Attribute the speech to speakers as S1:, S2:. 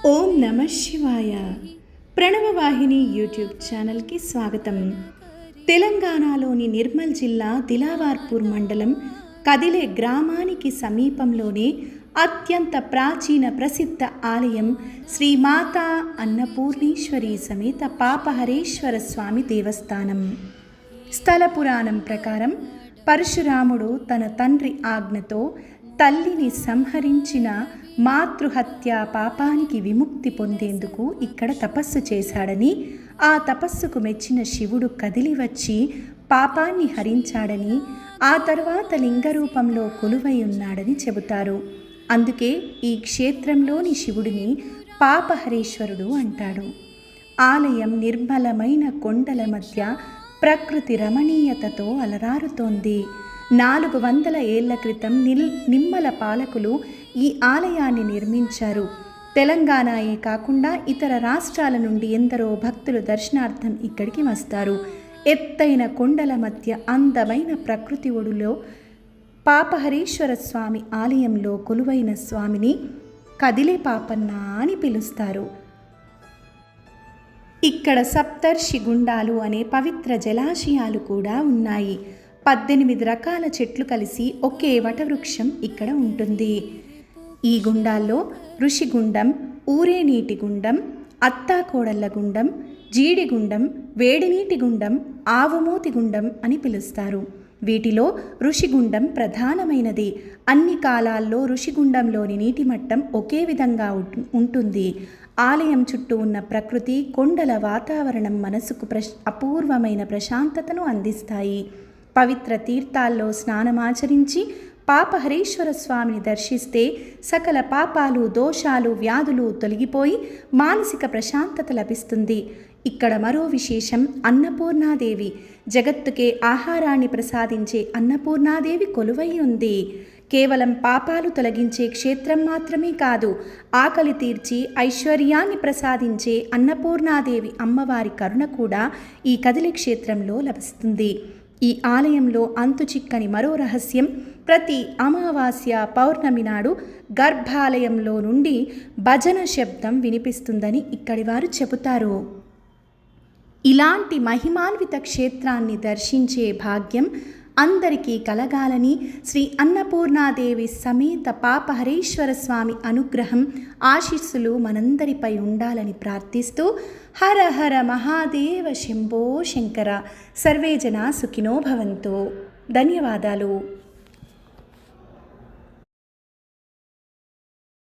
S1: ఓం నమ శివాయ. ప్రణవవాహిని యూట్యూబ్ ఛానల్కి స్వాగతం. తెలంగాణలోని నిర్మల్ జిల్లా దిలావర్పూర్ మండలం కదిలే గ్రామానికి సమీపంలోనే అత్యంత ప్రాచీన ప్రసిద్ధ ఆలయం శ్రీ మాతా అన్నపూర్ణేశ్వరి సమేత పాపహరేశ్వర స్వామి దేవస్థానం. స్థల పురాణం ప్రకారం పరశురాముడు తన తండ్రి ఆజ్ఞతో తల్లిని సంహరించిన మాతృహత్య పాపానికి విముక్తి పొందేందుకు ఇక్కడ తపస్సు చేశాడని, ఆ తపస్సుకు మెచ్చిన శివుడు కదిలి వచ్చి పాపాన్ని హరించాడని, ఆ తరువాత లింగరూపంలో కొలువై ఉన్నాడని చెబుతారు. అందుకే ఈ క్షేత్రంలోని శివుడిని పాపహరేశ్వరుడు అంటాడు. ఆలయం నిర్మలమైన కొండల మధ్య ప్రకృతి రమణీయతతో అలరారుతోంది. 400 ఏళ్ల క్రితం నిమ్మల పాలకులు ఈ ఆలయాన్ని నిర్మించారు. తెలంగాణయే కాకుండా ఇతర రాష్ట్రాల నుండి ఎందరో భక్తులు దర్శనార్థం ఇక్కడికి వస్తారు. ఎత్తైన కొండల మధ్య అందమైన ప్రకృతి ఒడిలో పాపహరేశ్వర స్వామి ఆలయంలో కొలువైన స్వామిని కదిలే పాపన్న అని పిలుస్తారు. ఇక్కడ సప్తర్షి గుండాలు అనే పవిత్ర జలాశయాలు కూడా ఉన్నాయి. 18 రకాల చెట్లు కలిసి ఒకే వటవృక్షం ఇక్కడ ఉంటుంది. ఈ గుండాల్లో ఋషిగుండం, ఊరేనీటి గుండం, అత్తాకోడళ్ల గుండం, జీడిగుండం, వేడినీటి గుండం, ఆవుమూతి గుండం అని పిలుస్తారు. వీటిలో ఋషిగుండం ప్రధానమైనది. అన్ని కాలాల్లో ఋషిగుండంలోని నీటి మట్టం ఒకే విధంగా ఉంటుంది. ఆలయం చుట్టూ ఉన్న ప్రకృతి, కొండల వాతావరణం మనసుకు అపూర్వమైన ప్రశాంతతను అందిస్తాయి. పవిత్ర తీర్థాల్లో స్నానమాచరించి పాపహరేశ్వర స్వామిని దర్శిస్తే సకల పాపాలు, దోషాలు, వ్యాధులు తొలగిపోయి మానసిక ప్రశాంతత లభిస్తుంది. ఇక్కడ మరో విశేషం, అన్నపూర్ణాదేవి. జగత్తుకే ఆహారాన్ని ప్రసాదించే అన్నపూర్ణాదేవి కొలువై ఉంది. కేవలం పాపాలు తొలగించే క్షేత్రం మాత్రమే కాదు, ఆకలి తీర్చి ఐశ్వర్యాన్ని ప్రసాదించే అన్నపూర్ణాదేవి అమ్మవారి కరుణ కూడా ఈ కదిలి క్షేత్రంలో లభిస్తుంది. ఈ ఆలయంలో అంతుచిక్కని మరో రహస్యం, ప్రతి అమావాస్య, పౌర్ణమి నాడు గర్భాలయంలో నుండి భజన శబ్దం వినిపిస్తుందని ఇక్కడి వారు చెబుతారు. ఇలాంటి మహిమాన్విత క్షేత్రాన్ని దర్శించే భాగ్యం అందరికీ కలగాలని, శ్రీ అన్నపూర్ణాదేవి సమేత పాపహరేశ్వర స్వామి అనుగ్రహం, ఆశీస్సులు మనందరిపై ఉండాలని ప్రార్థిస్తూ హర హర మహాదేవ శంభో శంకర. సర్వే జనా సుఖినో భవంతు. ధన్యవాదాలు.